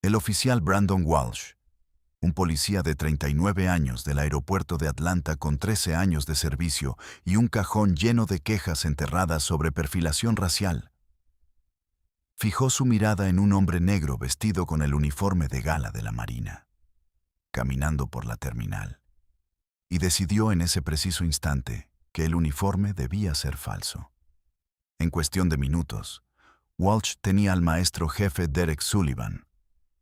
El oficial Brandon Walsh, un policía de 39 años del aeropuerto de Atlanta con 13 años de servicio y un cajón lleno de quejas enterradas sobre perfilación racial, fijó su mirada en un hombre negro vestido con el uniforme de gala de la Marina, caminando por la terminal, y decidió en ese preciso instante que el uniforme debía ser falso. En cuestión de minutos, Walsh tenía al maestro jefe Derek Sullivan,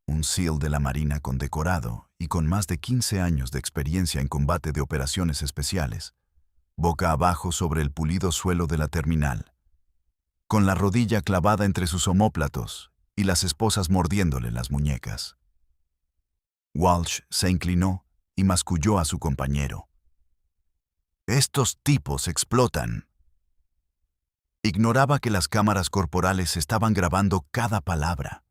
un SEAL de la Marina condecorado y con más de 15 años de experiencia en combate de operaciones especiales, boca abajo sobre el pulido suelo de la terminal, con la rodilla clavada entre sus omóplatos y las esposas mordiéndole las muñecas. Walsh se inclinó y masculló a su compañero. «Estos tipos explotan». Ignoraba que las cámaras corporales estaban grabando cada palabra,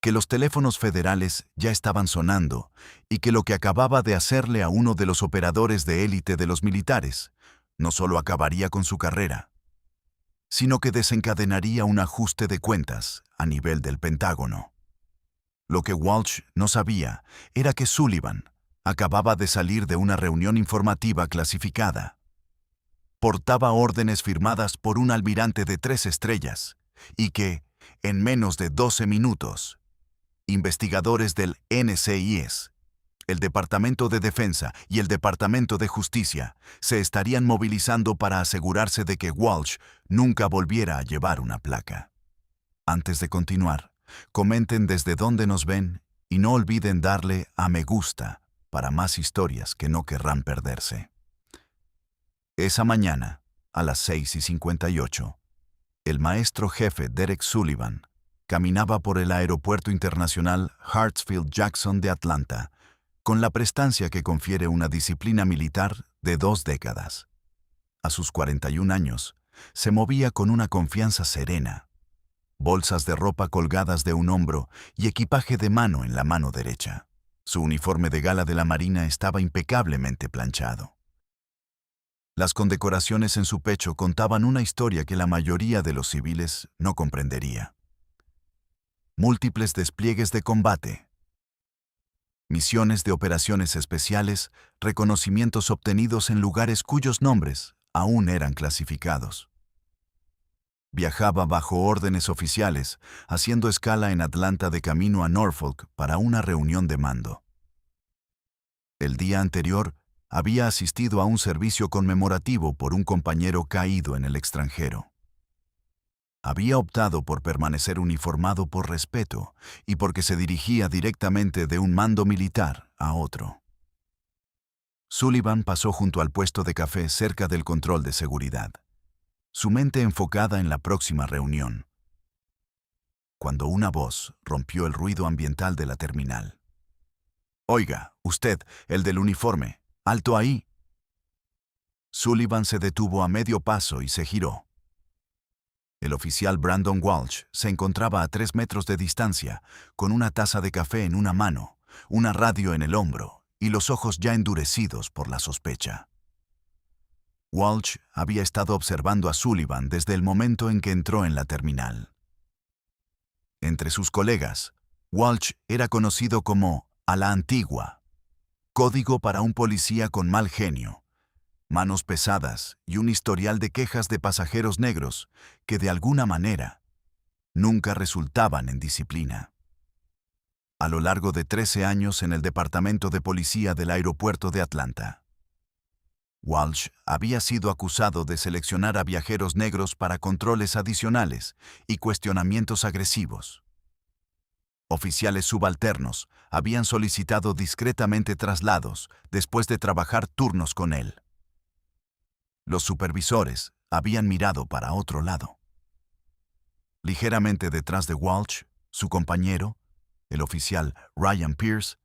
que los teléfonos federales ya estaban sonando y que lo que acababa de hacerle a uno de los operadores de élite de los militares no solo acabaría con su carrera, sino que desencadenaría un ajuste de cuentas a nivel del Pentágono. Lo que Walsh no sabía era que Sullivan acababa de salir de una reunión informativa clasificada. Portaba órdenes firmadas por un almirante de 3 estrellas y que, en menos de 12 minutos, investigadores del NCIS, el Departamento de Defensa y el Departamento de Justicia se estarían movilizando para asegurarse de que Walsh nunca volviera a llevar una placa. Antes de continuar, comenten desde dónde nos ven y no olviden darle a me gusta para más historias que no querrán perderse. Esa mañana, a las 6:58, el maestro jefe Derek Sullivan caminaba por el Aeropuerto Internacional Hartsfield-Jackson de Atlanta, con la prestancia que confiere una disciplina militar de 2 décadas. A sus 41 años, se movía con una confianza serena, bolsas de ropa colgadas de un hombro y equipaje de mano en la mano derecha. Su uniforme de gala de la Marina estaba impecablemente planchado. Las condecoraciones en su pecho contaban una historia que la mayoría de los civiles no comprendería. Múltiples despliegues de combate, misiones de operaciones especiales, reconocimientos obtenidos en lugares cuyos nombres aún eran clasificados. Viajaba bajo órdenes oficiales, haciendo escala en Atlanta de camino a Norfolk para una reunión de mando. El día anterior, había asistido a un servicio conmemorativo por un compañero caído en el extranjero. Había optado por permanecer uniformado por respeto y porque se dirigía directamente de un mando militar a otro. Sullivan pasó junto al puesto de café cerca del control de seguridad, su mente enfocada en la próxima reunión, cuando una voz rompió el ruido ambiental de la terminal. «Oiga, usted, el del uniforme, alto ahí». Sullivan se detuvo a medio paso y se giró. El oficial Brandon Walsh se encontraba a 3 metros de distancia, con una taza de café en una mano, una radio en el hombro y los ojos ya endurecidos por la sospecha. Walsh había estado observando a Sullivan desde el momento en que entró en la terminal. Entre sus colegas, Walsh era conocido como «a la antigua», código para un policía con mal genio, manos pesadas y un historial de quejas de pasajeros negros que de alguna manera nunca resultaban en disciplina. A lo largo de 13 años en el Departamento de Policía del Aeropuerto de Atlanta, Walsh había sido acusado de seleccionar a viajeros negros para controles adicionales y cuestionamientos agresivos. Oficiales subalternos habían solicitado discretamente traslados después de trabajar turnos con él. Los supervisores habían mirado para otro lado. Ligeramente detrás de Walsh, su compañero, el oficial Ryan Pierce,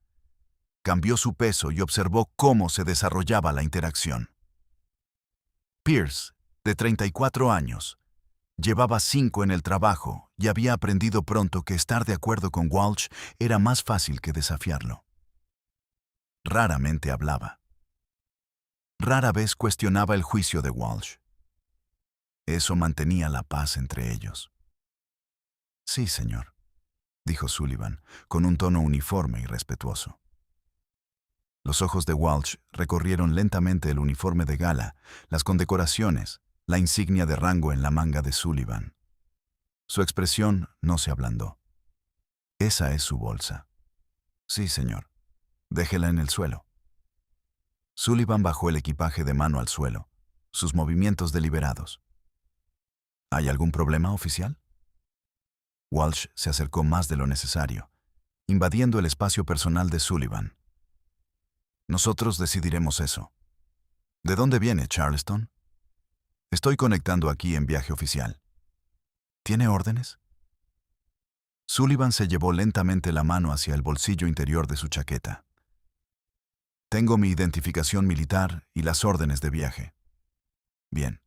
cambió su peso y observó cómo se desarrollaba la interacción. Pierce, de 34 años, llevaba 5 en el trabajo y había aprendido pronto que estar de acuerdo con Walsh era más fácil que desafiarlo. Raramente hablaba. Rara vez cuestionaba el juicio de Walsh. Eso mantenía la paz entre ellos. «Sí, señor». dijo Sullivan, con un tono uniforme y respetuoso. Los ojos de Walsh recorrieron lentamente el uniforme de gala, las condecoraciones, la insignia de rango en la manga de Sullivan. Su expresión no se ablandó. Esa es su bolsa. Sí, señor. Déjela en el suelo. Sullivan bajó el equipaje de mano al suelo, sus movimientos deliberados. ¿Hay algún problema, oficial? Walsh se acercó más de lo necesario, invadiendo el espacio personal de Sullivan. Nosotros decidiremos eso. ¿De dónde viene Charleston? Estoy conectando aquí en viaje oficial. ¿Tiene órdenes? Sullivan se llevó lentamente la mano hacia el bolsillo interior de su chaqueta. Tengo mi identificación militar y las órdenes de viaje. Bien.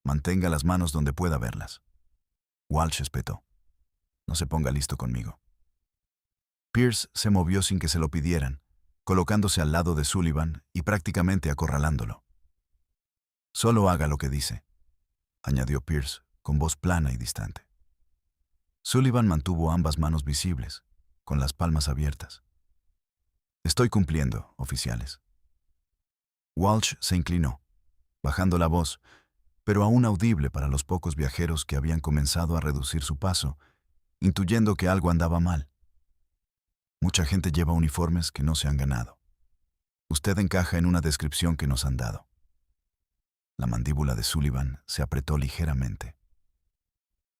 Mantenga las manos donde pueda verlas. Walsh espetó. No se ponga listo conmigo. Pierce se movió sin que se lo pidieran, colocándose al lado de Sullivan y prácticamente acorralándolo. Solo haga lo que dice, añadió Pierce con voz plana y distante. Sullivan mantuvo ambas manos visibles, con las palmas abiertas. Estoy cumpliendo, oficiales. Walsh se inclinó, bajando la voz, pero aún audible para los pocos viajeros que habían comenzado a reducir su paso, intuyendo que algo andaba mal. Mucha gente lleva uniformes que no se han ganado. Usted encaja en una descripción que nos han dado. La mandíbula de Sullivan se apretó ligeramente.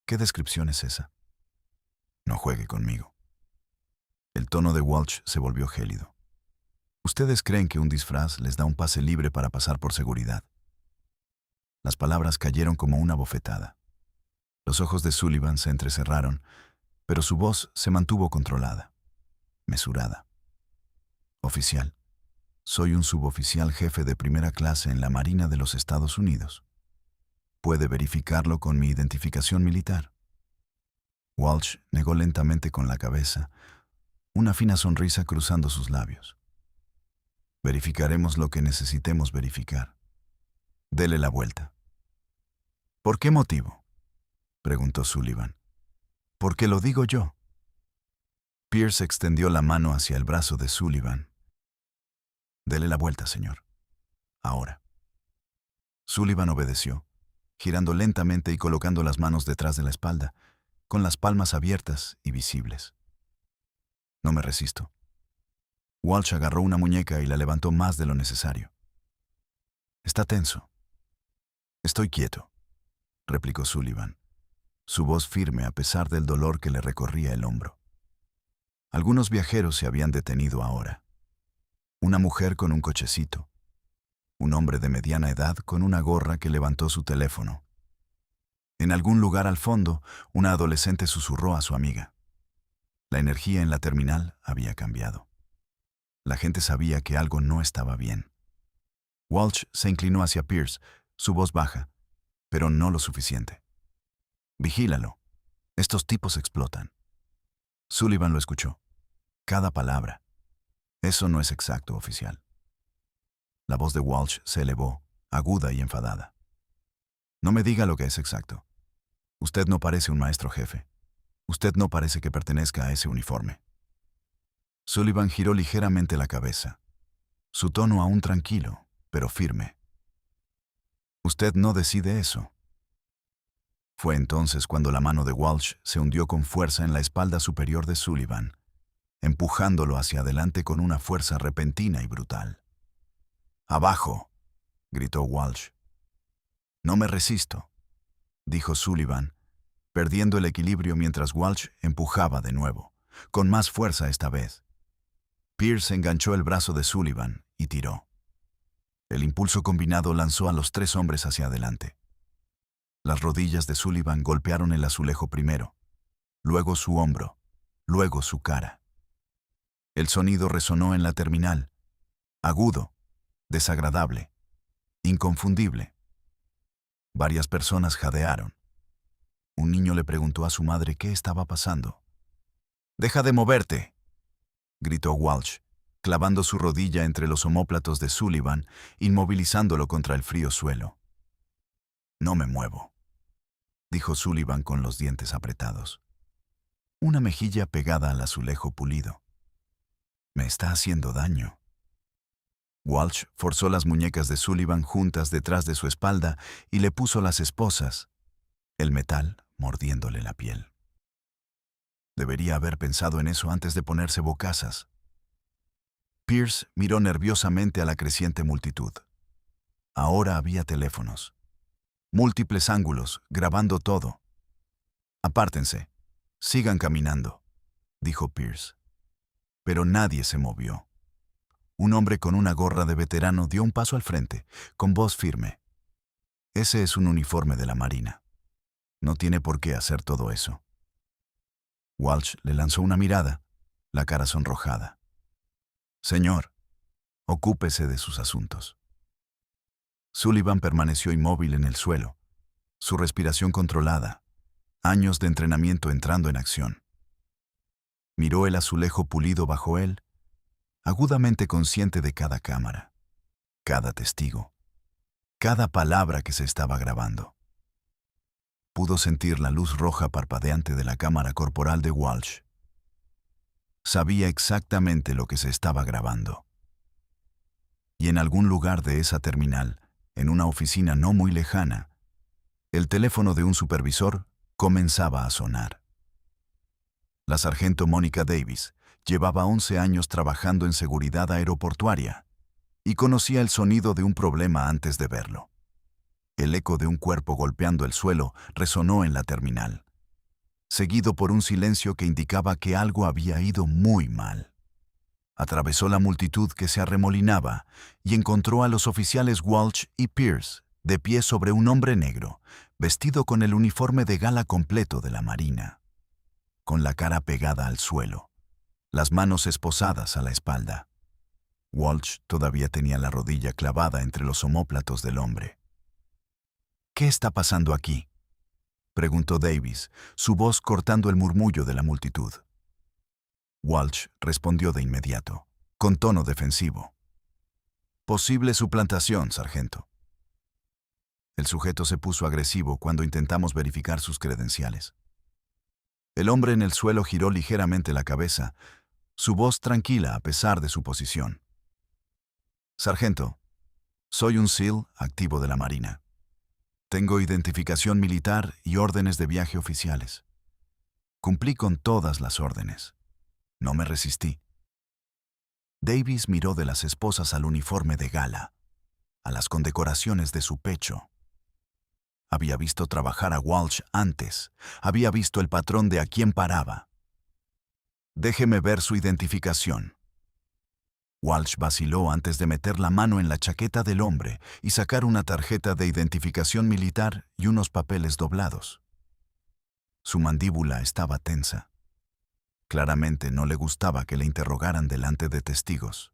¿Qué descripción es esa? No juegue conmigo. El tono de Walsh se volvió gélido. Ustedes creen que un disfraz les da un pase libre para pasar por seguridad. Las palabras cayeron como una bofetada. Los ojos de Sullivan se entrecerraron, pero su voz se mantuvo controlada, mesurada. Oficial, soy un suboficial jefe de primera clase en la Marina de los Estados Unidos. Puede verificarlo con mi identificación militar. Walsh negó lentamente con la cabeza, una fina sonrisa cruzando sus labios. Verificaremos lo que necesitemos verificar. Dele la vuelta. ¿Por qué motivo? Preguntó Sullivan. Porque lo digo yo. Pierce extendió la mano hacia el brazo de Sullivan. Dele la vuelta, señor. Ahora. Sullivan obedeció, girando lentamente y colocando las manos detrás de la espalda, con las palmas abiertas y visibles. No me resisto. Walsh agarró una muñeca y la levantó más de lo necesario. Está tenso. Estoy quieto, replicó Sullivan, su voz firme a pesar del dolor que le recorría el hombro. Algunos viajeros se habían detenido ahora. Una mujer con un cochecito. Un hombre de mediana edad con una gorra que levantó su teléfono. En algún lugar al fondo, una adolescente susurró a su amiga. La energía en la terminal había cambiado. La gente sabía que algo no estaba bien. Walsh se inclinó hacia Pierce, su voz baja, pero no lo suficiente. Vigílalo. Estos tipos explotan. Sullivan lo escuchó. Cada palabra. Eso no es exacto, oficial. La voz de Walsh se elevó, aguda y enfadada. No me diga lo que es exacto. Usted no parece un maestro jefe. Usted no parece que pertenezca a ese uniforme. Sullivan giró ligeramente la cabeza, su tono aún tranquilo, pero firme. Usted no decide eso. Fue entonces cuando la mano de Walsh se hundió con fuerza en la espalda superior de Sullivan, empujándolo hacia adelante con una fuerza repentina y brutal. «¡Abajo!», gritó Walsh. «No me resisto», dijo Sullivan, perdiendo el equilibrio mientras Walsh empujaba de nuevo, con más fuerza esta vez. Pierce enganchó el brazo de Sullivan y tiró. El impulso combinado lanzó a los tres hombres hacia adelante. Las rodillas de Sullivan golpearon el azulejo primero, luego su hombro, luego su cara. El sonido resonó en la terminal, agudo, desagradable, inconfundible. Varias personas jadearon. Un niño le preguntó a su madre qué estaba pasando. «¡Deja de moverte!», gritó Walsh, clavando su rodilla entre los omóplatos de Sullivan, inmovilizándolo contra el frío suelo. «No me muevo», dijo Sullivan con los dientes apretados. una mejilla pegada al azulejo pulido. Me está haciendo daño. Walsh forzó las muñecas de Sullivan juntas detrás de su espalda y le puso las esposas, el metal mordiéndole la piel. Debería haber pensado en eso antes de ponerse bocazas. Pierce miró nerviosamente a la creciente multitud. Ahora había teléfonos. Múltiples ángulos, grabando todo. Apártense. Sigan caminando, dijo Pierce. Pero nadie se movió. Un hombre con una gorra de veterano dio un paso al frente, con voz firme. Ese es un uniforme de la Marina. No tiene por qué hacer todo eso. Walsh le lanzó una mirada, la cara sonrojada. Señor, ocúpese de sus asuntos. Sullivan permaneció inmóvil en el suelo, su respiración controlada, años de entrenamiento entrando en acción. Miró el azulejo pulido bajo él, agudamente consciente de cada cámara, cada testigo, cada palabra que se estaba grabando. Pudo sentir la luz roja parpadeante de la cámara corporal de Walsh. Sabía exactamente lo que se estaba grabando. Y en algún lugar de esa terminal, en una oficina no muy lejana, el teléfono de un supervisor comenzaba a sonar. La sargento Mónica Davis llevaba 11 años trabajando en seguridad aeroportuaria y conocía el sonido de un problema antes de verlo. El eco de un cuerpo golpeando el suelo resonó en la terminal, seguido por un silencio que indicaba que algo había ido muy mal. Atravesó la multitud que se arremolinaba y encontró a los oficiales Walsh y Pierce de pie sobre un hombre negro, vestido con el uniforme de gala completo de la Marina, con la cara pegada al suelo, las manos esposadas a la espalda. Walsh todavía tenía la rodilla clavada entre los omóplatos del hombre. ¿Qué está pasando aquí?, preguntó Davis, su voz cortando el murmullo de la multitud. Walsh respondió de inmediato, con tono defensivo. Posible suplantación, sargento. El sujeto se puso agresivo cuando intentamos verificar sus credenciales. El hombre en el suelo giró ligeramente la cabeza, su voz tranquila a pesar de su posición. Sargento, soy un SEAL activo de la Marina. Tengo identificación militar y órdenes de viaje oficiales. Cumplí con todas las órdenes. No me resistí. Davis miró de las esposas al uniforme de gala, a las condecoraciones de su pecho. Había visto trabajar a Walsh antes, había visto el patrón de a quién paraba. Déjeme ver su identificación. Walsh vaciló antes de meter la mano en la chaqueta del hombre y sacar una tarjeta de identificación militar y unos papeles doblados. Su mandíbula estaba tensa. Claramente no le gustaba que le interrogaran delante de testigos.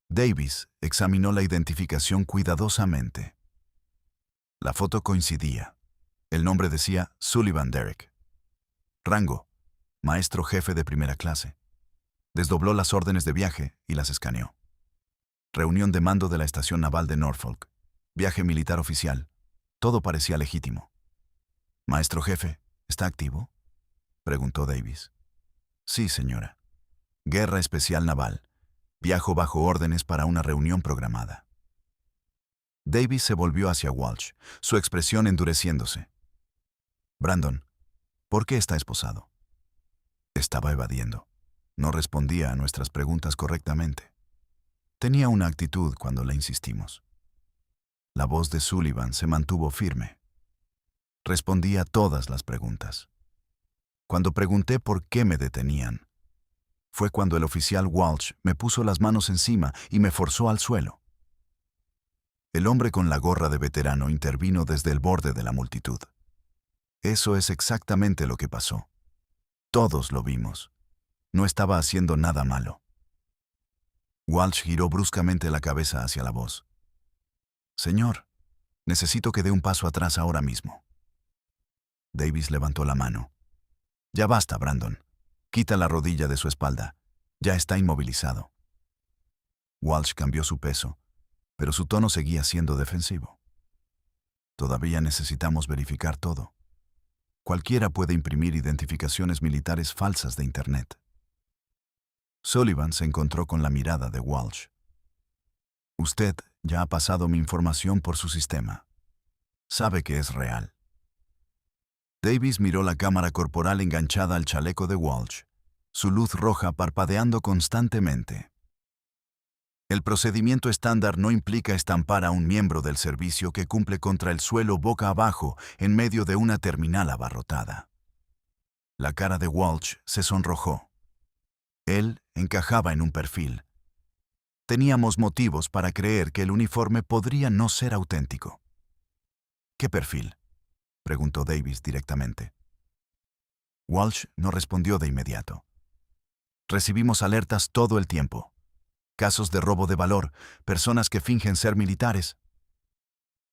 Davis examinó la identificación cuidadosamente. La foto coincidía. El nombre decía Sullivan Derek. Rango: maestro jefe de primera clase. Desdobló las órdenes de viaje y las escaneó. Reunión de mando de la estación naval de Norfolk. Viaje militar oficial. Todo parecía legítimo. «Maestro jefe, ¿está activo?», preguntó Davis. «Sí, señora. Guerra especial naval. Viajo bajo órdenes para una reunión programada». Davis se volvió hacia Walsh, su expresión endureciéndose. «Brandon, ¿por qué está esposado?». Estaba evadiendo. No respondía a nuestras preguntas correctamente. Tenía una actitud cuando le insistimos. La voz de Sullivan se mantuvo firme. Respondía a todas las preguntas. Cuando pregunté por qué me detenían, fue cuando el oficial Walsh me puso las manos encima y me forzó al suelo. El hombre con la gorra de veterano intervino desde el borde de la multitud. Eso es exactamente lo que pasó. Todos lo vimos. No estaba haciendo nada malo. Walsh giró bruscamente la cabeza hacia la voz. «Señor, necesito que dé un paso atrás ahora mismo». Davis levantó la mano. «Ya basta, Brandon. Quita la rodilla de su espalda. Ya está inmovilizado». Walsh cambió su peso, pero su tono seguía siendo defensivo. «Todavía necesitamos verificar todo». Cualquiera puede imprimir identificaciones militares falsas de Internet. Sullivan se encontró con la mirada de Walsh. Usted ya ha pasado mi información por su sistema. Sabe que es real. Davis miró la cámara corporal enganchada al chaleco de Walsh, su luz roja parpadeando constantemente. El procedimiento estándar no implica estampar a un miembro del servicio que cumple contra el suelo boca abajo en medio de una terminal abarrotada. La cara de Walsh se sonrojó. Él encajaba en un perfil. Teníamos motivos para creer que el uniforme podría no ser auténtico. ¿Qué perfil?, preguntó Davis directamente. Walsh no respondió de inmediato. Recibimos alertas todo el tiempo. Casos de robo de valor, personas que fingen ser militares.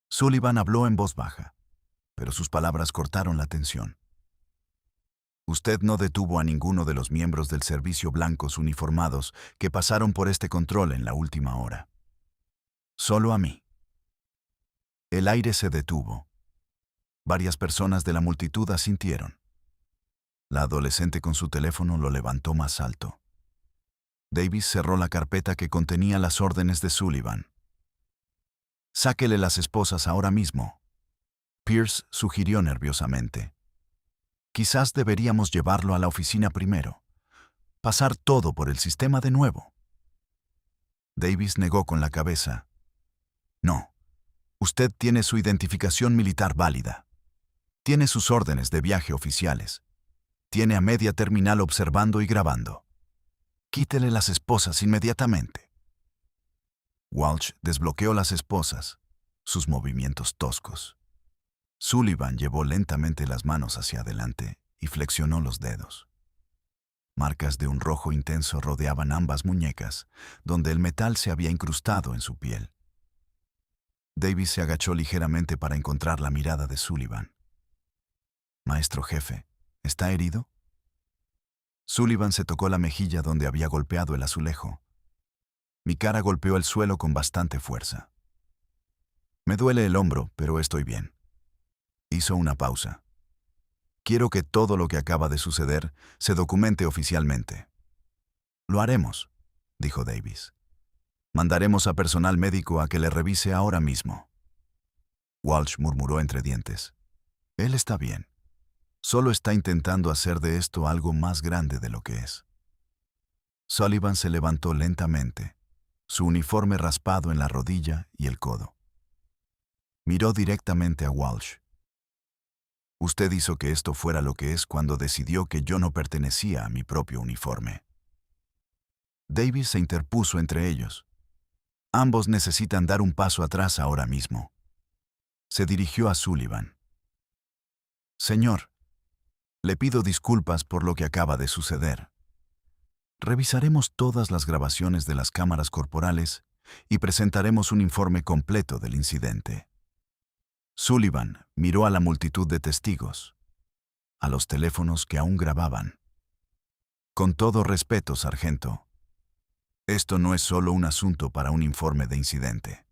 Sullivan habló en voz baja, pero sus palabras cortaron la tensión. Usted no detuvo a ninguno de los miembros del servicio blancos uniformados que pasaron por este control en la última hora. Solo a mí. El aire se detuvo. Varias personas de la multitud asintieron. La adolescente con su teléfono lo levantó más alto. Davis cerró la carpeta que contenía las órdenes de Sullivan. Sáquele las esposas ahora mismo. Pierce sugirió nerviosamente. Quizás deberíamos llevarlo a la oficina primero. Pasar todo por el sistema de nuevo. Davis negó con la cabeza. No. Usted tiene su identificación militar válida. Tiene sus órdenes de viaje oficiales. Tiene a media terminal observando y grabando. Quítele las esposas inmediatamente. Walsh desbloqueó las esposas, sus movimientos toscos. Sullivan llevó lentamente las manos hacia adelante y flexionó los dedos. Marcas de un rojo intenso rodeaban ambas muñecas, donde el metal se había incrustado en su piel. Davis se agachó ligeramente para encontrar la mirada de Sullivan. «Maestro jefe, ¿está herido?» Sullivan se tocó la mejilla donde había golpeado el azulejo. Mi cara golpeó el suelo con bastante fuerza. Me duele el hombro, pero estoy bien. Hizo una pausa. Quiero que todo lo que acaba de suceder se documente oficialmente. Lo haremos, dijo Davis. Mandaremos a personal médico a que le revise ahora mismo. Walsh murmuró entre dientes. Él está bien. Solo está intentando hacer de esto algo más grande de lo que es. Sullivan se levantó lentamente, su uniforme raspado en la rodilla y el codo. Miró directamente a Walsh. Usted hizo que esto fuera lo que es cuando decidió que yo no pertenecía a mi propio uniforme. Davis se interpuso entre ellos. Ambos necesitan dar un paso atrás ahora mismo. Se dirigió a Sullivan. Señor, le pido disculpas por lo que acaba de suceder. Revisaremos todas las grabaciones de las cámaras corporales y presentaremos un informe completo del incidente. Sullivan miró a la multitud de testigos, a los teléfonos que aún grababan. Con todo respeto, sargento, esto no es solo un asunto para un informe de incidente.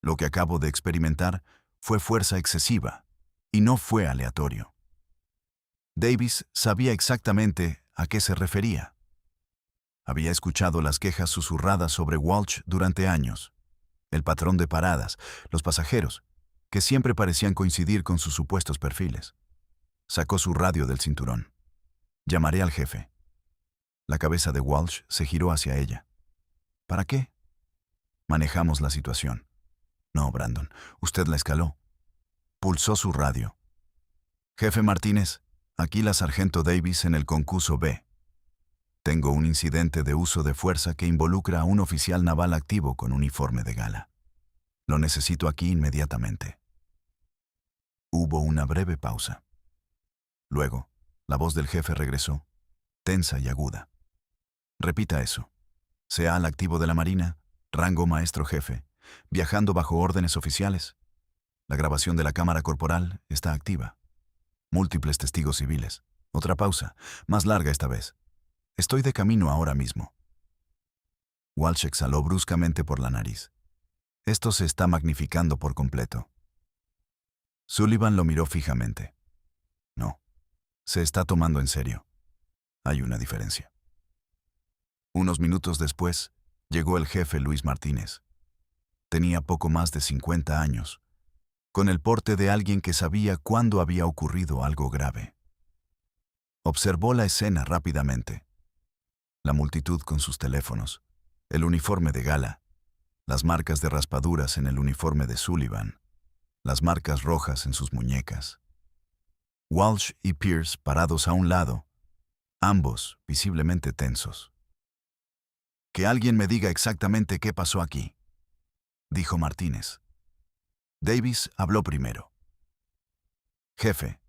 Lo que acabo de experimentar fue fuerza excesiva y no fue aleatorio. Davis sabía exactamente a qué se refería. Había escuchado las quejas susurradas sobre Walsh durante años, el patrón de paradas, los pasajeros, que siempre parecían coincidir con sus supuestos perfiles. Sacó su radio del cinturón. Llamaré al jefe. La cabeza de Walsh se giró hacia ella. ¿Para qué? Manejamos la situación. No, Brandon, usted la escaló. Pulsó su radio. Jefe Martínez, aquí la sargento Davis en el concurso B. Tengo un incidente de uso de fuerza que involucra a un oficial naval activo con uniforme de gala. Lo necesito aquí inmediatamente. Hubo una breve pausa. Luego, la voz del jefe regresó, tensa y aguda. Repita eso. Sea al activo de la Marina, rango maestro jefe, viajando bajo órdenes oficiales. La grabación de la cámara corporal está activa. Múltiples testigos civiles. Otra pausa, más larga esta vez. Estoy de camino ahora mismo. Walsh exhaló bruscamente por la nariz. Esto se está magnificando por completo. Sullivan lo miró fijamente. Se está tomando en serio. Hay una diferencia. Unos minutos después, llegó el jefe Luis Martínez. Tenía poco más de 50 años, con el porte de alguien que sabía cuándo había ocurrido algo grave. Observó la escena rápidamente. La multitud con sus teléfonos, el uniforme de gala, las marcas de raspaduras en el uniforme de Sullivan, las marcas rojas en sus muñecas. Walsh y Pierce parados a un lado, ambos visiblemente tensos. «Que alguien me diga exactamente qué pasó aquí», dijo Martínez. Davis habló primero. «Jefe,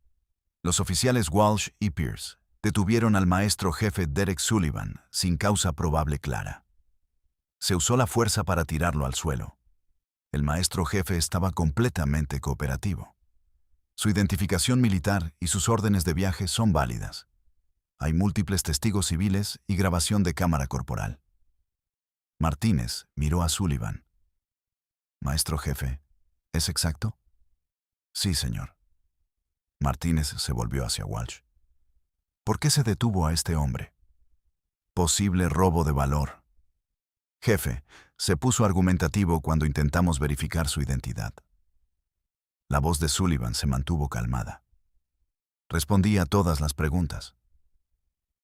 los oficiales Walsh y Pierce detuvieron al maestro jefe Derek Sullivan sin causa probable clara. Se usó la fuerza para tirarlo al suelo. El maestro jefe estaba completamente cooperativo. Su identificación militar y sus órdenes de viaje son válidas. Hay múltiples testigos civiles y grabación de cámara corporal». Martínez miró a Sullivan. «Maestro jefe, ¿es exacto?» «Sí, señor». Martínez se volvió hacia Walsh. «¿Por qué se detuvo a este hombre?» «Posible robo de valor». «Jefe, se puso argumentativo cuando intentamos verificar su identidad». La voz de Sullivan se mantuvo calmada. Respondí a todas las preguntas.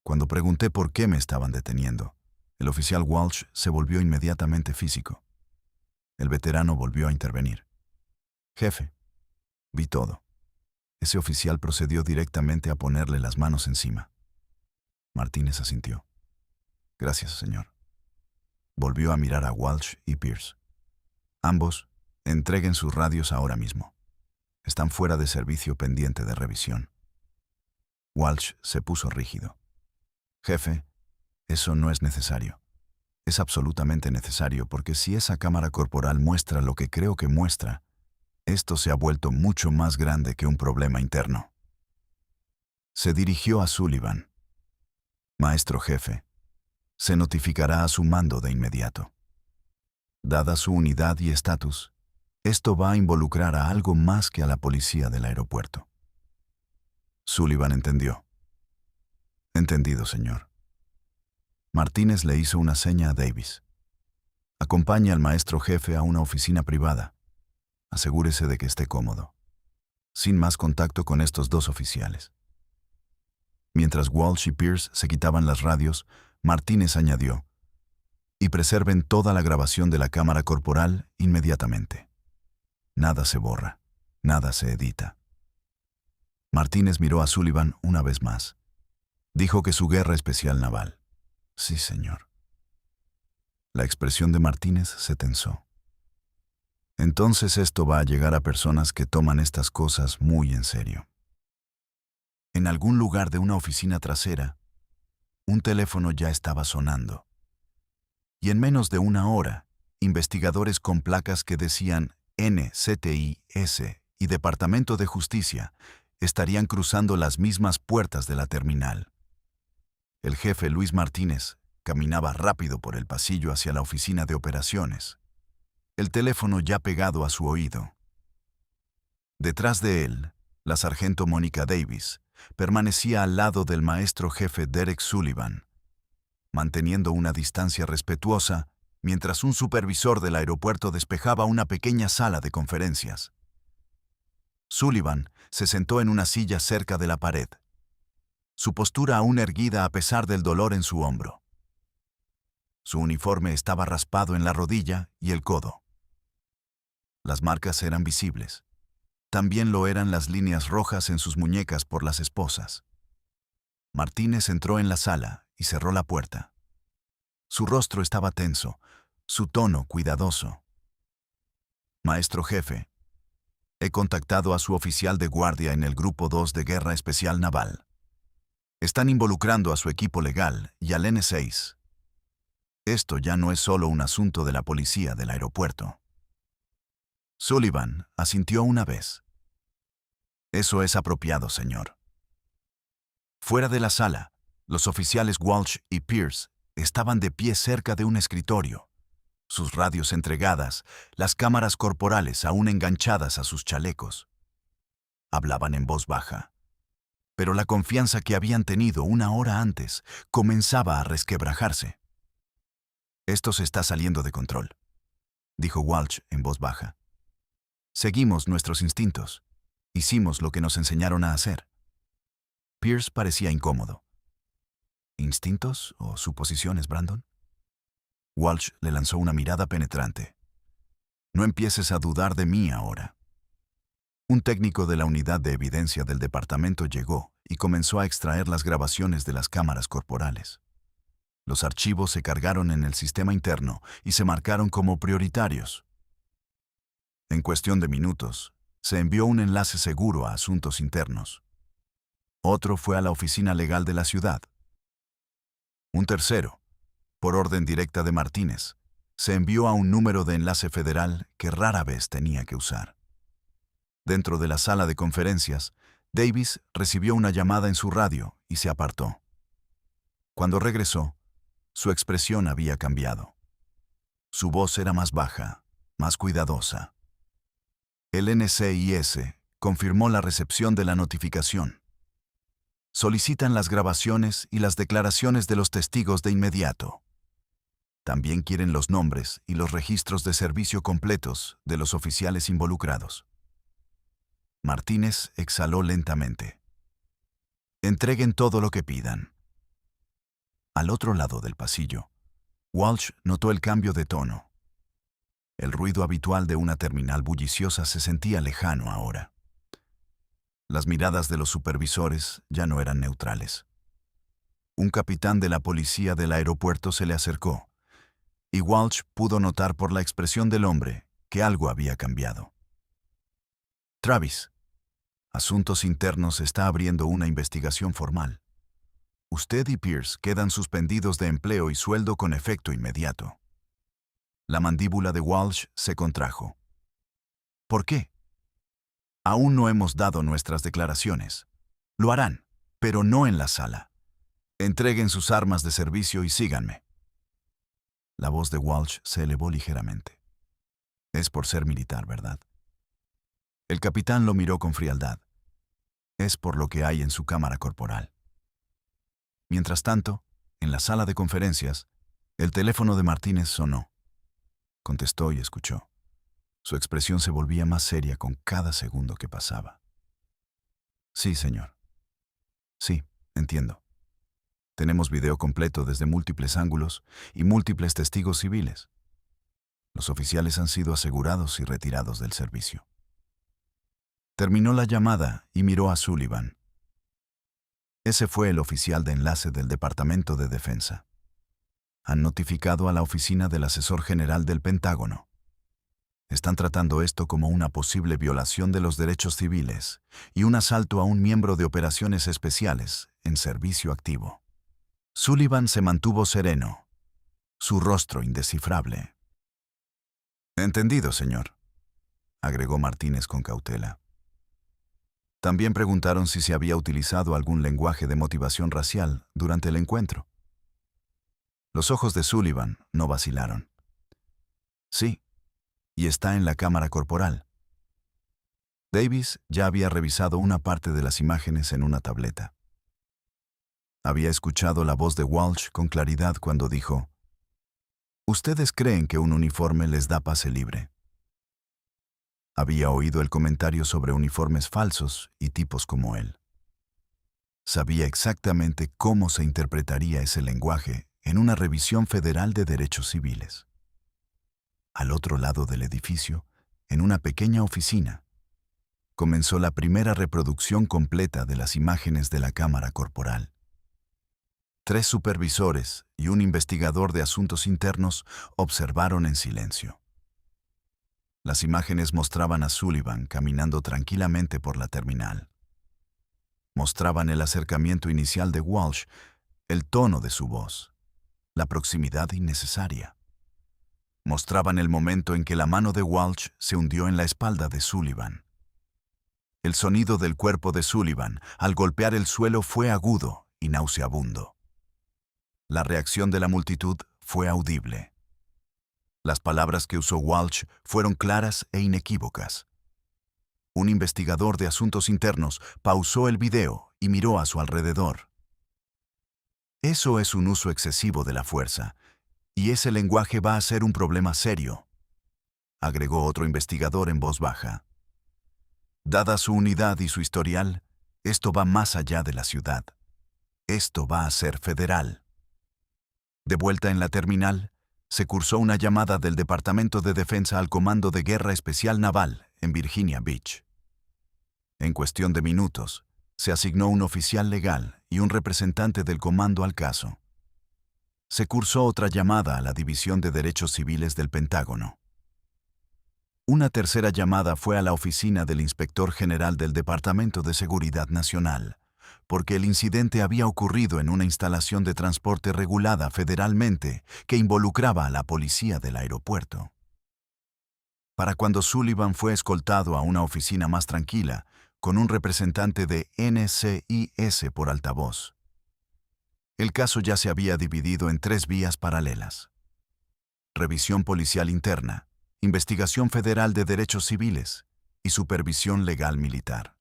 Cuando pregunté por qué me estaban deteniendo, el oficial Walsh se volvió inmediatamente físico. El veterano volvió a intervenir. «Jefe, vi todo». Ese oficial procedió directamente a ponerle las manos encima. Martínez asintió. «Gracias, señor». Volvió a mirar a Walsh y Pierce. «Ambos, entreguen sus radios ahora mismo. Están fuera de servicio pendiente de revisión». Walsh se puso rígido. «Jefe, eso no es necesario. Es absolutamente necesario porque si esa cámara corporal muestra lo que creo que muestra, esto se ha vuelto mucho más grande que un problema interno». Se dirigió a Sullivan. «Maestro jefe, se notificará a su mando de inmediato. Dada su unidad y estatus, esto va a involucrar a algo más que a la policía del aeropuerto». Sullivan entendió. «Entendido, señor». Martínez le hizo una seña a Davis. «Acompañe al maestro jefe a una oficina privada. Asegúrese de que esté cómodo. Sin más contacto con estos dos oficiales». Mientras Walsh y Pierce se quitaban las radios, Martínez añadió: «Y preserven toda la grabación de la cámara corporal inmediatamente. Nada se borra, nada se edita». Martínez miró a Sullivan una vez más. Dijo que su guerra especial naval. «Sí, señor». La expresión de Martínez se tensó. «Entonces esto va a llegar a personas que toman estas cosas muy en serio». En algún lugar de una oficina trasera, un teléfono ya estaba sonando. Y en menos de una hora, investigadores con placas que decían NCTIS y Departamento de Justicia estarían cruzando las mismas puertas de la terminal. El jefe Luis Martínez caminaba rápido por el pasillo hacia la oficina de operaciones, el teléfono ya pegado a su oído. Detrás de él, la sargento Mónica Davis permanecía al lado del maestro jefe Derek Sullivan, manteniendo una distancia respetuosa mientras un supervisor del aeropuerto despejaba una pequeña sala de conferencias. Sullivan se sentó en una silla cerca de la pared, su postura aún erguida a pesar del dolor en su hombro. Su uniforme estaba raspado en la rodilla y el codo. Las marcas eran visibles. También lo eran las líneas rojas en sus muñecas por las esposas. Martínez entró en la sala y cerró la puerta. Su rostro estaba tenso, su tono cuidadoso. «Maestro jefe, he contactado a su oficial de guardia en el Grupo 2 de Guerra Especial Naval. Están involucrando a su equipo legal y al N6. Esto ya no es solo un asunto de la policía del aeropuerto». Sullivan asintió una vez. «Eso es apropiado, señor». Fuera de la sala, los oficiales Walsh y Pierce estaban de pie cerca de un escritorio, sus radios entregadas, las cámaras corporales aún enganchadas a sus chalecos. Hablaban en voz baja. pero la confianza que habían tenido una hora antes comenzaba a resquebrajarse. «Esto se está saliendo de control», dijo Walsh en voz baja. «Seguimos nuestros instintos. Hicimos lo que nos enseñaron a hacer». Pierce parecía incómodo. ¿Instintos o suposiciones, Brandon? Walsh le lanzó una mirada penetrante. «No empieces a dudar de mí ahora». Un técnico de la unidad de evidencia del departamento llegó y comenzó a extraer las grabaciones de las cámaras corporales. Los archivos se cargaron en el sistema interno y se marcaron como prioritarios. En cuestión de minutos, se envió un enlace seguro a asuntos internos. Otro fue a la oficina legal de la ciudad. Un tercero, por orden directa de Martínez, se envió a un número de enlace federal que rara vez tenía que usar. Dentro de la sala de conferencias, Davis recibió una llamada en su radio y se apartó. Cuando regresó, su expresión había cambiado. Su voz era más baja, más cuidadosa. El NCIS confirmó la recepción de la notificación. Solicitan las grabaciones y las declaraciones de los testigos de inmediato. También quieren los nombres y los registros de servicio completos de los oficiales involucrados. Martínez exhaló lentamente. «Entreguen todo lo que pidan». Al otro lado del pasillo, Walsh notó el cambio de tono. El ruido habitual de una terminal bulliciosa se sentía lejano ahora. Las miradas de los supervisores ya no eran neutrales. Un capitán de la policía del aeropuerto se le acercó, y Walsh pudo notar por la expresión del hombre que algo había cambiado. «Travis, Asuntos Internos está abriendo una investigación formal. Usted y Pierce quedan suspendidos de empleo y sueldo con efecto inmediato». La mandíbula de Walsh se contrajo. «¿Por qué?» «Aún no hemos dado nuestras declaraciones. Lo harán, pero no en la sala. Entreguen sus armas de servicio y síganme». La voz de Walsh se elevó ligeramente. «Es por ser militar, ¿verdad?» El capitán lo miró con frialdad. «Es por lo que hay en su cámara corporal». Mientras tanto, en la sala de conferencias, el teléfono de Martínez sonó. Contestó y escuchó. Su expresión se volvía más seria con cada segundo que pasaba. «Sí, señor». «Sí, entiendo. Tenemos video completo desde múltiples ángulos y múltiples testigos civiles. Los oficiales han sido asegurados y retirados del servicio». Terminó la llamada y miró a Sullivan. Ese fue el oficial de enlace del Departamento de Defensa. Han notificado a la oficina del asesor general del Pentágono. Están tratando esto como una posible violación de los derechos civiles y un asalto a un miembro de operaciones especiales en servicio activo. Sullivan se mantuvo sereno, su rostro indescifrable. «Entendido, señor», agregó Martínez con cautela. También preguntaron si se había utilizado algún lenguaje de motivación racial durante el encuentro. Los ojos de Sullivan no vacilaron. «Sí, y está en la cámara corporal». Davis ya había revisado una parte de las imágenes en una tableta. Había escuchado la voz de Walsh con claridad cuando dijo: «¿Ustedes creen que un uniforme les da pase libre?». Había oído el comentario sobre uniformes falsos y tipos como él. Sabía exactamente cómo se interpretaría ese lenguaje en una revisión federal de derechos civiles. Al otro lado del edificio, en una pequeña oficina, comenzó la primera reproducción completa de las imágenes de la cámara corporal. 3 supervisores y un investigador de asuntos internos observaron en silencio. Las imágenes mostraban a Sullivan caminando tranquilamente por la terminal. Mostraban el acercamiento inicial de Walsh, el tono de su voz, la proximidad innecesaria. Mostraban el momento en que la mano de Walsh se hundió en la espalda de Sullivan. El sonido del cuerpo de Sullivan al golpear el suelo fue agudo y nauseabundo. La reacción de la multitud fue audible. Las palabras que usó Walsh fueron claras e inequívocas. Un investigador de asuntos internos pausó el video y miró a su alrededor. Eso es un uso excesivo de la fuerza, y ese lenguaje va a ser un problema serio, agregó otro investigador en voz baja. Dada su unidad y su historial, esto va más allá de la ciudad. Esto va a ser federal. De vuelta en la terminal, se cursó una llamada del Departamento de Defensa al Comando de Guerra Especial Naval en Virginia Beach. En cuestión de minutos, se asignó un oficial legal y un representante del comando al caso. Se cursó otra llamada a la División de Derechos Civiles del Pentágono. Una tercera llamada fue a la oficina del Inspector General del Departamento de Seguridad Nacional, porque el incidente había ocurrido en una instalación de transporte regulada federalmente que involucraba a la policía del aeropuerto. Para cuando Sullivan fue escoltado a una oficina más tranquila, con un representante de NCIS por altavoz. El caso ya se había dividido en 3 vías paralelas: revisión policial interna, investigación federal de derechos civiles y supervisión legal militar.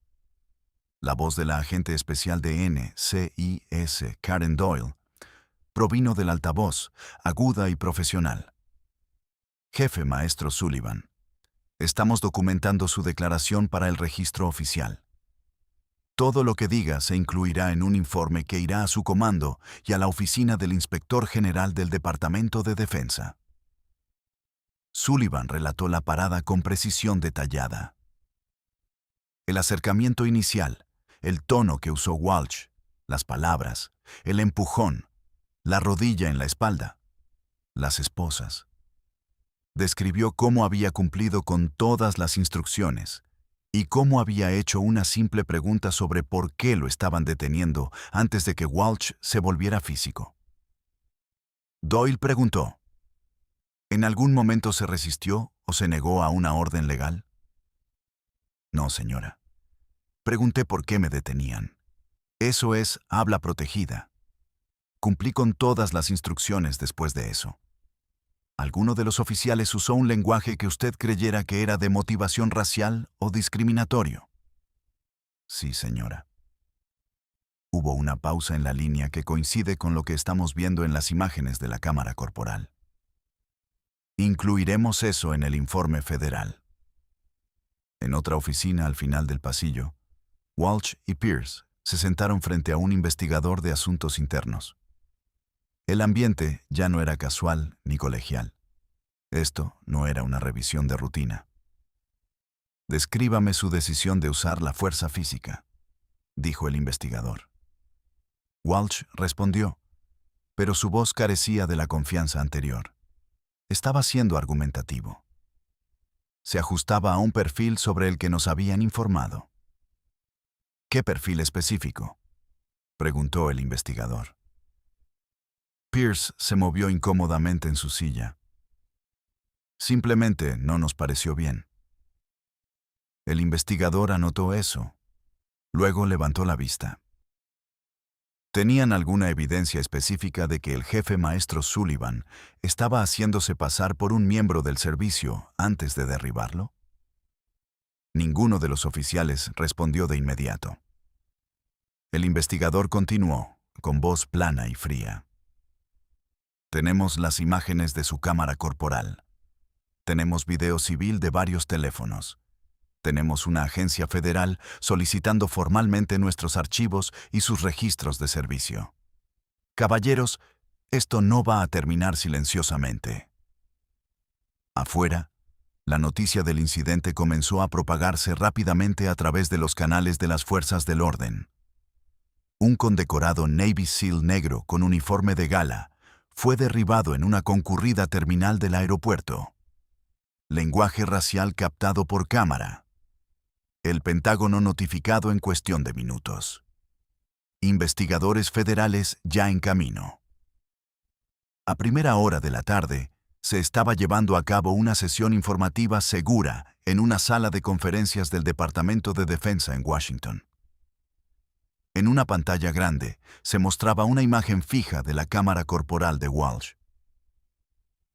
La voz de la agente especial de NCIS, Karen Doyle, provino del altavoz, aguda y profesional. Jefe Maestro Sullivan, estamos documentando su declaración para el registro oficial. Todo lo que diga se incluirá en un informe que irá a su comando y a la oficina del Inspector General del Departamento de Defensa. Sullivan relató la parada con precisión detallada. El acercamiento inicial, el tono que usó Walsh, las palabras, el empujón, la rodilla en la espalda, las esposas. Describió cómo había cumplido con todas las instrucciones y cómo había hecho una simple pregunta sobre por qué lo estaban deteniendo antes de que Walsh se volviera físico. Doyle preguntó: ¿en algún momento se resistió o se negó a una orden legal? No, señora. Pregunté por qué me detenían. Eso es habla protegida. Cumplí con todas las instrucciones después de eso. ¿Alguno de los oficiales usó un lenguaje que usted creyera que era de motivación racial o discriminatorio? Sí, señora. Hubo una pausa en la línea que coincide con lo que estamos viendo en las imágenes de la cámara corporal. Incluiremos eso en el informe federal. En otra oficina al final del pasillo, Walsh y Pierce se sentaron frente a un investigador de asuntos internos. El ambiente ya no era casual ni colegial. Esto no era una revisión de rutina. Descríbame su decisión de usar la fuerza física, dijo el investigador. Walsh respondió, pero su voz carecía de la confianza anterior. Estaba siendo argumentativo. Se ajustaba a un perfil sobre el que nos habían informado. ¿Qué perfil específico?, preguntó el investigador. Pierce se movió incómodamente en su silla. Simplemente no nos pareció bien. El investigador anotó eso. Luego levantó la vista. ¿Tenían alguna evidencia específica de que el jefe maestro Sullivan estaba haciéndose pasar por un miembro del servicio antes de derribarlo? Ninguno de los oficiales respondió de inmediato. El investigador continuó, con voz plana y fría. Tenemos las imágenes de su cámara corporal. Tenemos video civil de varios teléfonos. Tenemos una agencia federal solicitando formalmente nuestros archivos y sus registros de servicio. Caballeros, esto no va a terminar silenciosamente. Afuera, la noticia del incidente comenzó a propagarse rápidamente a través de los canales de las fuerzas del orden. Un condecorado Navy SEAL negro con uniforme de gala fue derribado en una concurrida terminal del aeropuerto. Lenguaje racial captado por cámara. El Pentágono notificado en cuestión de minutos. Investigadores federales ya en camino. A primera hora de la tarde, se estaba llevando a cabo una sesión informativa segura en una sala de conferencias del Departamento de Defensa en Washington. En una pantalla grande, se mostraba una imagen fija de la cámara corporal de Walsh.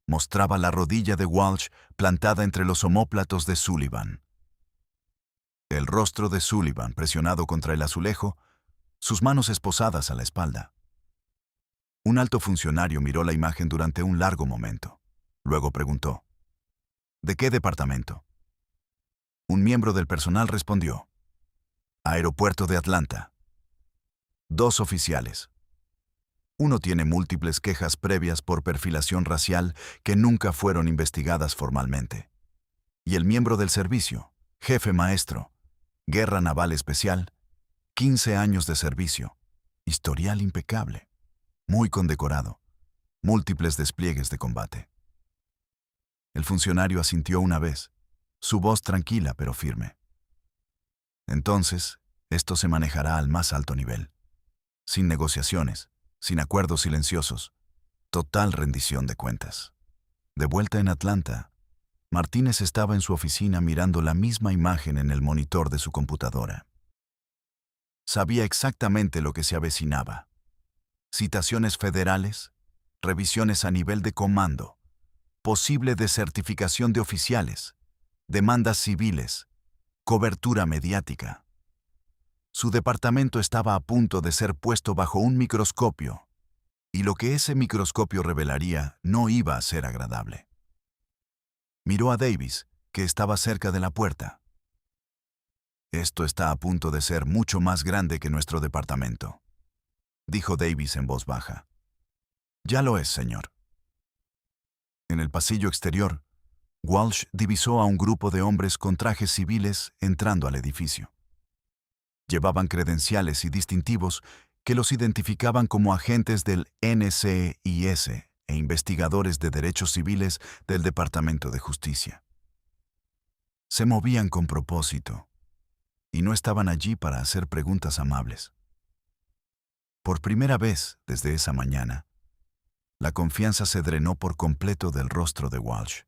Mostraba la rodilla de Walsh plantada entre los omóplatos de Sullivan. El rostro de Sullivan, presionado contra el azulejo, sus manos esposadas a la espalda. Un alto funcionario miró la imagen durante un largo momento. Luego preguntó, ¿de qué departamento? Un miembro del personal respondió, Aeropuerto de Atlanta. 2 oficiales. Uno tiene múltiples quejas previas por perfilación racial que nunca fueron investigadas formalmente. Y el miembro del servicio, jefe maestro, Guerra Naval Especial, 15 años de servicio, historial impecable, muy condecorado, múltiples despliegues de combate. El funcionario asintió una vez, su voz tranquila pero firme. Entonces, esto se manejará al más alto nivel, sin negociaciones, sin acuerdos silenciosos, total rendición de cuentas. De vuelta en Atlanta, Martínez estaba en su oficina mirando la misma imagen en el monitor de su computadora. Sabía exactamente lo que se avecinaba. Citaciones federales, revisiones a nivel de comando, posible desertificación de oficiales, demandas civiles, cobertura mediática. Su departamento estaba a punto de ser puesto bajo un microscopio, y lo que ese microscopio revelaría no iba a ser agradable. Miró a Davis, que estaba cerca de la puerta. Esto está a punto de ser mucho más grande que nuestro departamento, dijo Davis en voz baja. Ya lo es, señor. En el pasillo exterior, Walsh divisó a un grupo de hombres con trajes civiles entrando al edificio. Llevaban credenciales y distintivos que los identificaban como agentes del NCIS e investigadores de derechos civiles del Departamento de Justicia. Se movían con propósito y no estaban allí para hacer preguntas amables. Por primera vez desde esa mañana, la confianza se drenó por completo del rostro de Walsh.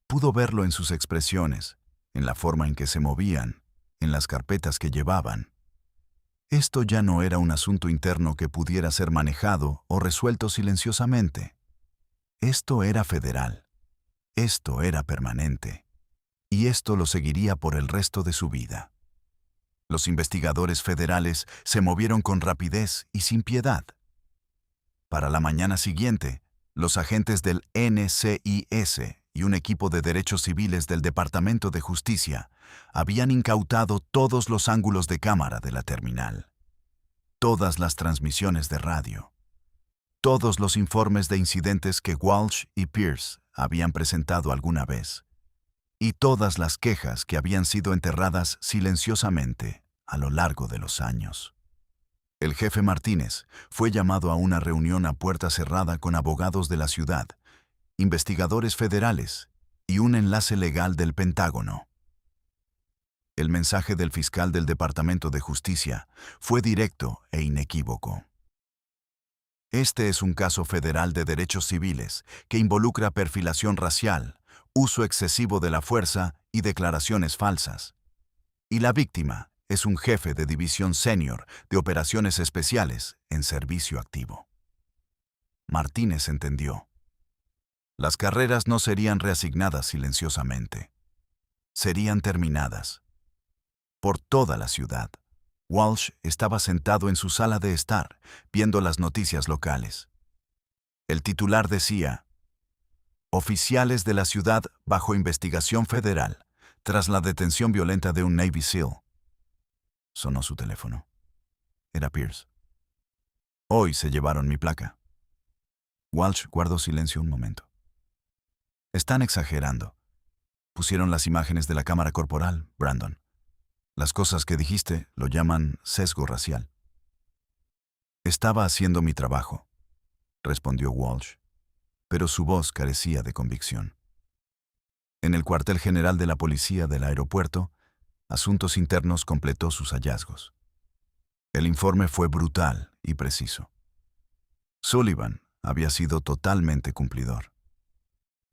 Pudo verlo en sus expresiones, en la forma en que se movían, en las carpetas que llevaban. Esto ya no era un asunto interno que pudiera ser manejado o resuelto silenciosamente. Esto era federal. Esto era permanente. Y esto lo seguiría por el resto de su vida. Los investigadores federales se movieron con rapidez y sin piedad. Para la mañana siguiente, los agentes del NCIS y un equipo de derechos civiles del Departamento de Justicia habían incautado todos los ángulos de cámara de la terminal, todas las transmisiones de radio, todos los informes de incidentes que Walsh y Pierce habían presentado alguna vez, y todas las quejas que habían sido enterradas silenciosamente a lo largo de los años. El jefe Martínez fue llamado a una reunión a puerta cerrada con abogados de la ciudad, investigadores federales y un enlace legal del Pentágono. El mensaje del fiscal del Departamento de Justicia fue directo e inequívoco. Este es un caso federal de derechos civiles que involucra perfilación racial, uso excesivo de la fuerza y declaraciones falsas. Y la víctima es un jefe de división senior de operaciones especiales en servicio activo. Martínez entendió. Las carreras no serían reasignadas silenciosamente. Serían terminadas. Por toda la ciudad, Walsh estaba sentado en su sala de estar, viendo las noticias locales. El titular decía, Oficiales de la ciudad bajo investigación federal, tras la detención violenta de un Navy SEAL. Sonó su teléfono. Era Pierce. Hoy se llevaron mi placa. Walsh guardó silencio un momento. Están exagerando. Pusieron las imágenes de la cámara corporal, Brandon. Las cosas que dijiste lo llaman sesgo racial. Estaba haciendo mi trabajo, respondió Walsh, pero su voz carecía de convicción. En el cuartel general de la policía del aeropuerto, Asuntos Internos completó sus hallazgos. El informe fue brutal y preciso. Sullivan había sido totalmente cumplidor.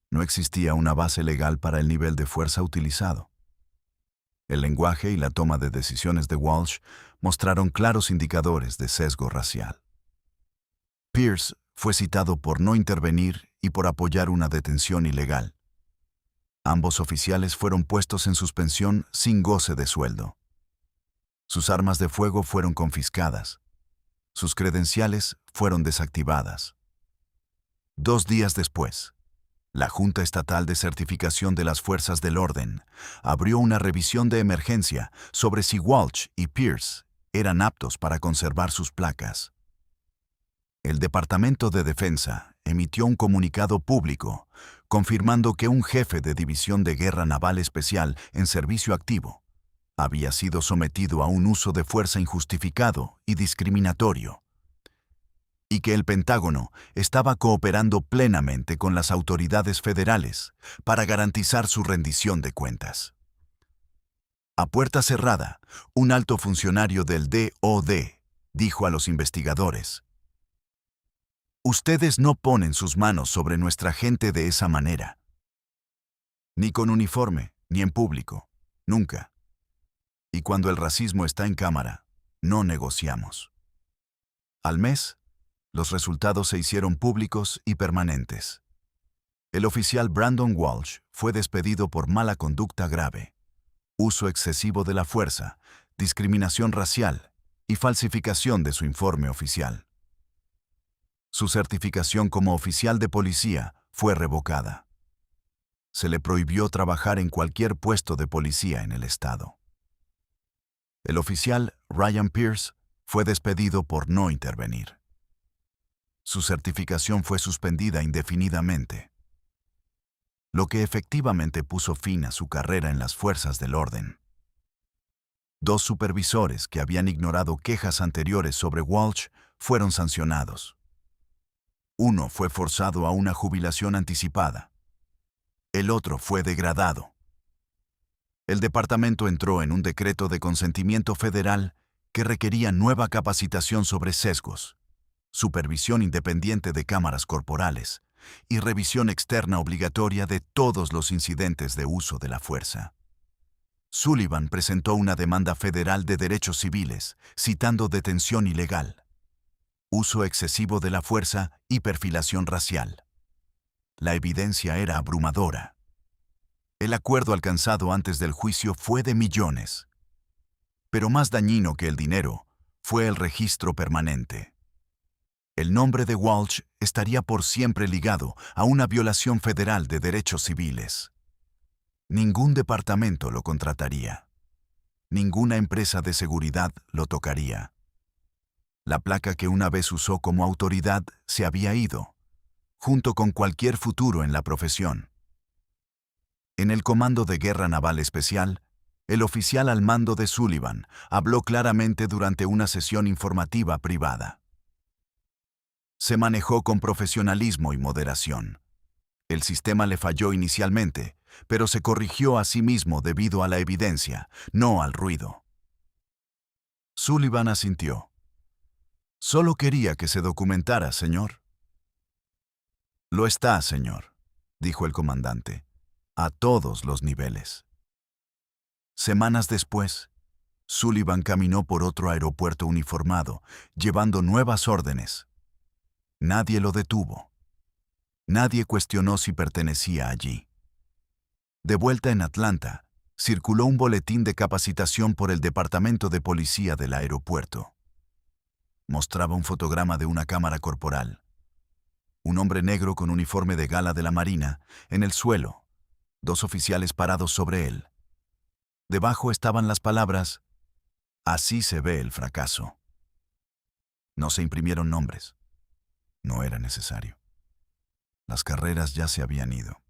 No existía una base legal para el nivel de fuerza utilizado. El lenguaje y la toma de decisiones de Walsh mostraron claros indicadores de sesgo racial. Pierce fue citado por no intervenir y por apoyar una detención ilegal. Ambos oficiales fueron puestos en suspensión sin goce de sueldo. Sus armas de fuego fueron confiscadas. Sus credenciales fueron desactivadas. 2 días después, la Junta Estatal de Certificación de las Fuerzas del Orden abrió una revisión de emergencia sobre si Walsh y Pierce eran aptos para conservar sus placas. El Departamento de Defensa emitió un comunicado público confirmando que un jefe de División de Guerra Naval Especial en servicio activo había sido sometido a un uso de fuerza injustificado y discriminatorio, y que el Pentágono estaba cooperando plenamente con las autoridades federales para garantizar su rendición de cuentas. A puerta cerrada, un alto funcionario del DoD dijo a los investigadores: «Ustedes no ponen sus manos sobre nuestra gente de esa manera. Ni con uniforme, ni en público, nunca. Y cuando el racismo está en cámara, no negociamos». Al mes, los resultados se hicieron públicos y permanentes. El oficial Brandon Walsh fue despedido por mala conducta grave, uso excesivo de la fuerza, discriminación racial y falsificación de su informe oficial. Su certificación como oficial de policía fue revocada. Se le prohibió trabajar en cualquier puesto de policía en el estado. El oficial Ryan Pierce fue despedido por no intervenir. Su certificación fue suspendida indefinidamente, lo que efectivamente puso fin a su carrera en las fuerzas del orden. 2 supervisores que habían ignorado quejas anteriores sobre Walsh fueron sancionados. Uno fue forzado a una jubilación anticipada. El otro fue degradado. El departamento entró en un decreto de consentimiento federal que requería nueva capacitación sobre sesgos, supervisión independiente de cámaras corporales y revisión externa obligatoria de todos los incidentes de uso de la fuerza. Sullivan presentó una demanda federal de derechos civiles, citando detención ilegal, uso excesivo de la fuerza y perfilación racial. La evidencia era abrumadora. El acuerdo alcanzado antes del juicio fue de millones. Pero más dañino que el dinero fue el registro permanente. El nombre de Walsh estaría por siempre ligado a una violación federal de derechos civiles. Ningún departamento lo contrataría. Ninguna empresa de seguridad lo tocaría. La placa que una vez usó como autoridad se había ido, junto con cualquier futuro en la profesión. En el Comando de Guerra Naval Especial, el oficial al mando de Sullivan habló claramente durante una sesión informativa privada. Se manejó con profesionalismo y moderación. El sistema le falló inicialmente, pero se corrigió a sí mismo debido a la evidencia, no al ruido. Sullivan asintió. «Solo quería que se documentara, señor». «Lo está, señor», dijo el comandante, «a todos los niveles». Semanas después, Sullivan caminó por otro aeropuerto uniformado, llevando nuevas órdenes. Nadie lo detuvo. Nadie cuestionó si pertenecía allí. De vuelta en Atlanta, circuló un boletín de capacitación por el Departamento de Policía del aeropuerto. Mostraba un fotograma de una cámara corporal. Un hombre negro con uniforme de gala de la Marina, en el suelo, 2 oficiales parados sobre él. Debajo estaban las palabras: «Así se ve el fracaso». No se imprimieron nombres. No era necesario. Las carreras ya se habían ido.